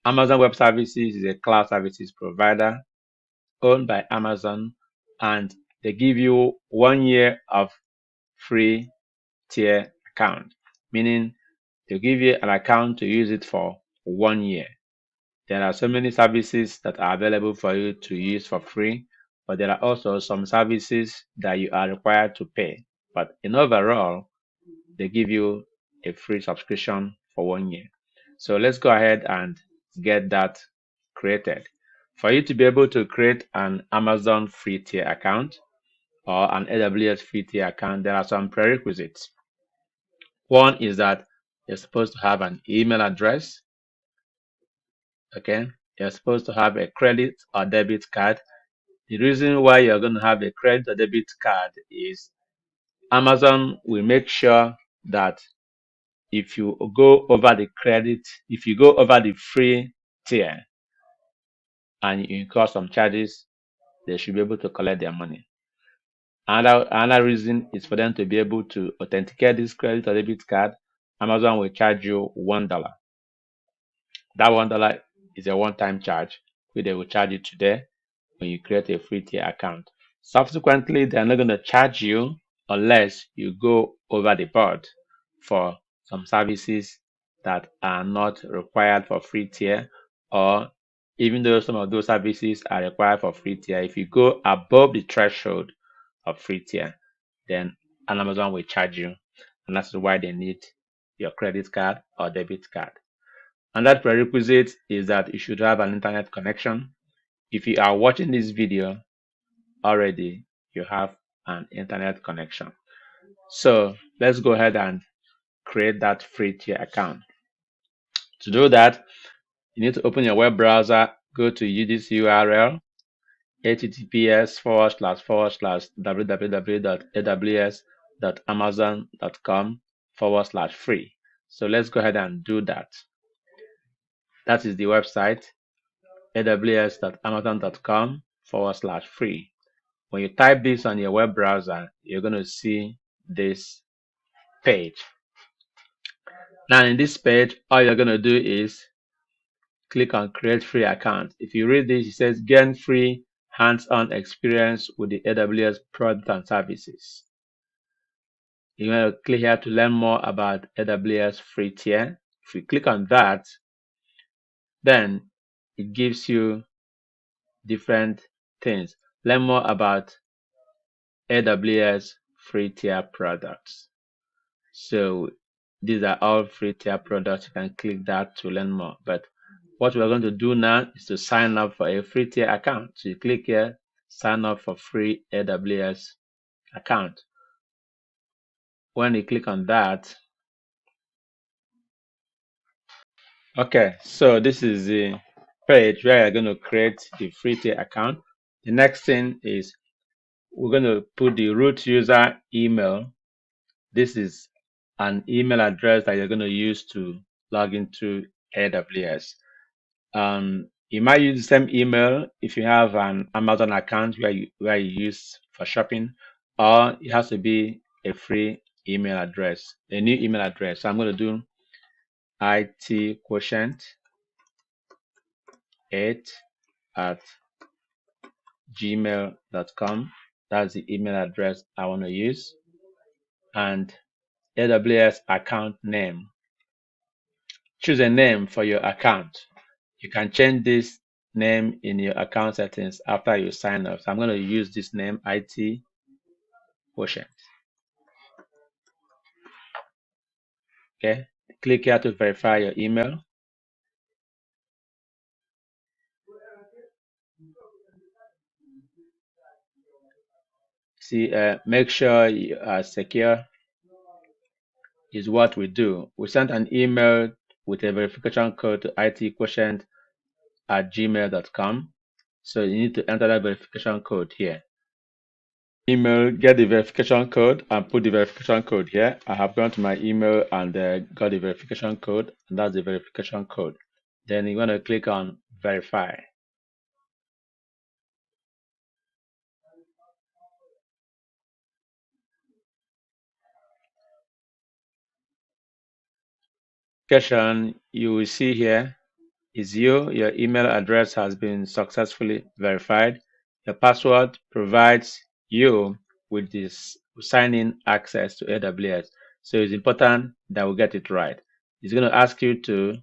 Amazon Web Services is a cloud services provider owned by Amazon, and they give you 1 year of free tier account, meaning they give you an account to use it for 1 year. There are so many services that are available for you to use for free, but there are also some services that you are required to pay. But in overall, they give you a free subscription for 1 year. So let's go ahead and get that created. For you to be able to create an Amazon free tier account or an AWS free tier account, there are some prerequisites. One is that you're supposed to have an email address. Okay, you're supposed to have a credit or debit card. The reason why you're going to have a credit or debit card is Amazon will make sure that if you go over the credit, if you go over the free tier and you incur some charges, they should be able to collect their money. Another reason is for them to be able to authenticate this credit or debit card. Amazon will charge you $1. That $1 is a one-time charge, which they will charge you today when you create a free tier account. Subsequently, they're not going to charge you unless you go over the board for some services that are not required for free tier, or even though some of those services are required for free tier, if you go above the threshold of free tier, then Amazon will charge you, and that's why they need your credit card or debit card. And that prerequisite is that you should have an internet connection. If you are watching this video already, you have an internet connection. So let's go ahead and create that free tier account. To do that, you need to open your web browser, go to this URL, https://www.aws.amazon.com/free. So let's go ahead and do that. That is the website, aws.amazon.com/free. When you type this on your web browser, you're going to see this page. Now in this page, all you're going to do is click on create free account. If you read this, it says gain free hands-on experience with the AWS product and services. You're going to click here to learn more about AWS free tier. If you click on that, then it gives you different things. Learn more about AWS free tier products. So these are all free tier products. You can click that to learn more. But what we're going to do now is to sign up for a free tier account. So you click here, sign up for free AWS account. When you click on that, okay, so this is the page where you're going to create the free tier account. The next thing is we're going to put the root user email. This is an email address that you're going to use to log into AWS. You might use the same email if you have an Amazon account where you use for shopping, or it has to be a free email address, a new email address. So I'm going to do itquotient8@gmail.com. That's the email address I want to use. And AWS account name. Choose a name for your account. You can change this name in your account settings after you sign up. So I'm going to use this name, IT Quotient. Okay, click here to verify your email. See, make sure you are secure is what we do. We sent an email with a verification code to itquotient@gmail.com. So you need to enter that verification code here. Email, get the verification code and put the verification code here. I have gone to my email and got the verification code, and that's the verification code. Then you're going to click on verify. You will see here is you. Your email address has been successfully verified. Your password provides you with this sign-in access to AWS. So it's important that we get it right. It's going to ask you to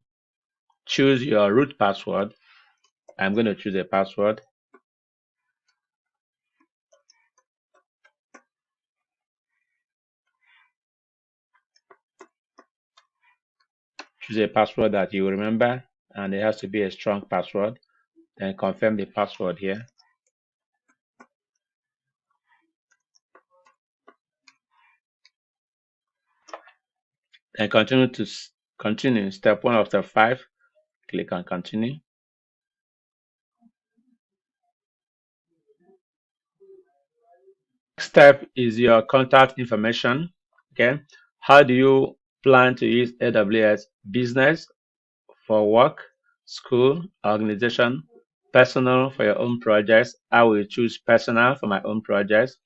choose your root password. I'm going to choose a password. Choose a password that you remember, and it has to be a strong password. Then confirm the password here. Then continue step 1 of step 5. Click on continue. Next step is your contact information. Okay, how do you plan to use AWS? Business, for work, school, organization, personal for your own projects? I will choose personal for my own projects.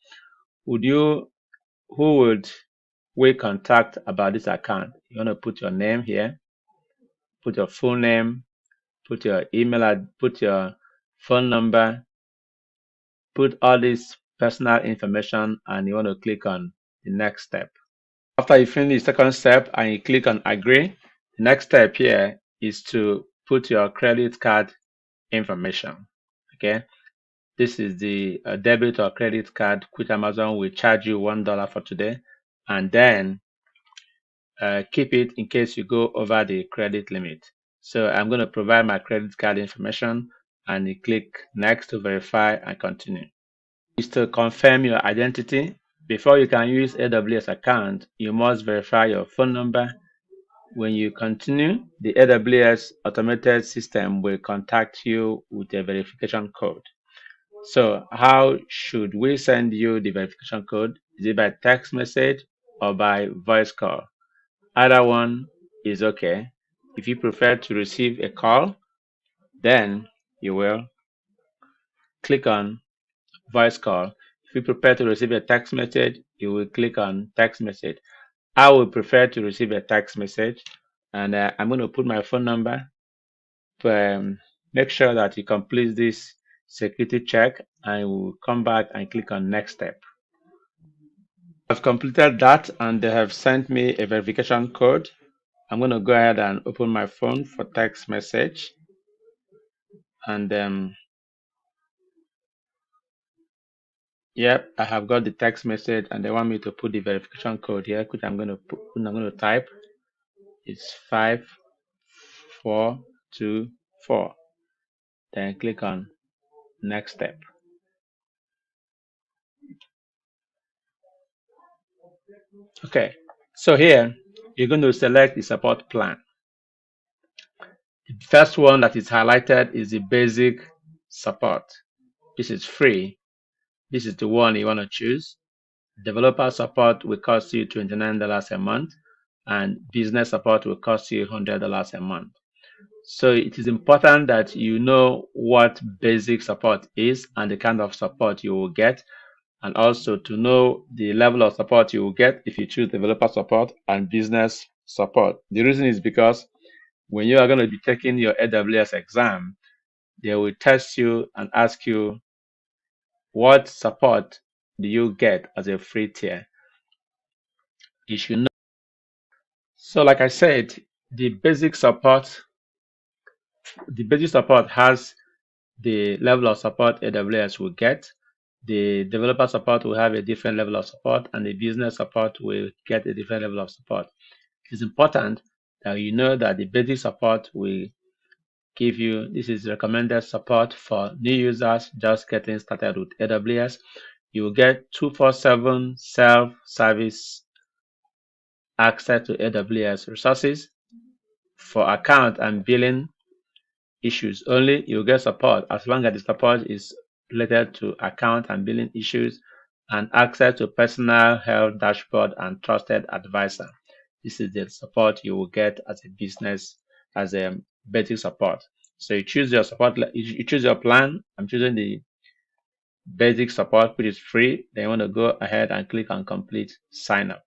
Who would we contact about this account? You want to put your name here, put your full name, put your email, put your phone number, put all this personal information, and you want to click on the next step. After you finish the second step and you click on agree, the next step here is to put your credit card information. Okay, this is the debit or credit card which Amazon will charge you $1 for today, and then keep it in case you go over the credit limit. So I'm going to provide my credit card information, and you click next to verify and continue. Is to confirm your identity. Before you can use AWS account, you must verify your phone number. When you continue, the AWS automated system will contact you with a verification code. So how should we send you the verification code? Is it by text message or by voice call? Either one is okay. If you prefer to receive a call, then you will click on voice call. If you prefer to receive a text message, you will click on text message. I would prefer to receive a text message, and I'm going to put my phone number to make sure that you complete this security check, and we'll come back and click on next step. I've completed that, and they have sent me a verification code. I'm going to go ahead and open my phone for text message, and yep, I have got the text message, and they want me to put the verification code here, which I'm going to type. It's 5424. Then click on next step. Okay, so here you're going to select the support plan. The first one that is highlighted is the basic support. This is free. This is the one you want to choose. Developer support will cost you $29 a month, and business support will cost you $100 a month. So it is important that you know what basic support is and the kind of support you will get, and also to know the level of support you will get if you choose developer support and business support. The reason is because when you are going to be taking your AWS exam, they will test you and ask you what support do you get as a free tier. You should know. So like I said, the basic support has the level of support AWS will get. The developer support will have a different level of support, and the business support will get a different level of support. It's important that you know that the basic support will give you, this is recommended support for new users just getting started with AWS. You will get 24/7 self-service access to AWS resources. For account and billing issues only, you'll get support as long as the support is related to account and billing issues, and access to personal health dashboard and trusted advisor. This is the support you will get as a business, as a basic support. So you choose your support, you choose your plan. I'm choosing the basic support, which is free. Then you want to go ahead and click on complete sign up.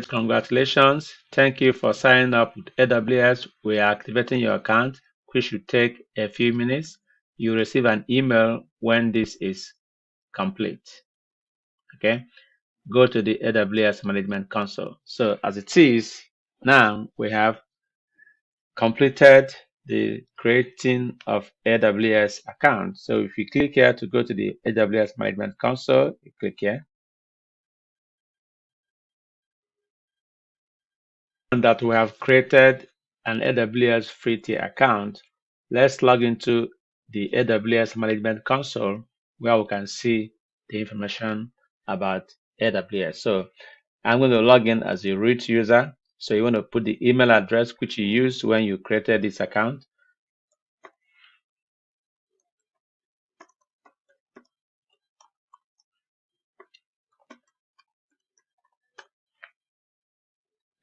Congratulations. Thank you for signing up with AWS. We are activating your account, which should take a few minutes. You'll receive an email when this is complete. Okay. Go to the AWS Management Console. So as it is, now we have completed the creating of AWS account. So if you click here to go to the AWS Management Console, you click here. And that we have created an AWS Free Tier account. Let's log into the AWS Management Console where we can see the information about AWS. So I'm going to log in as a root user. So you want to put the email address which you used when you created this account.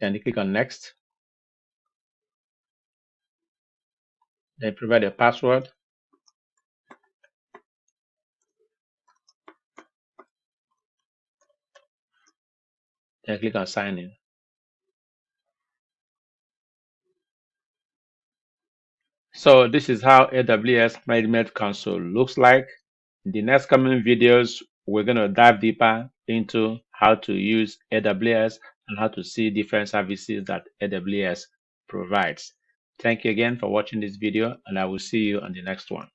Then you click on next. Then provide a password. Then click on sign in. So this is how AWS Management Console looks like. In the next coming videos, we're going to dive deeper into how to use AWS and how to see different services that AWS provides. Thank you again for watching this video, and I will see you on the next one.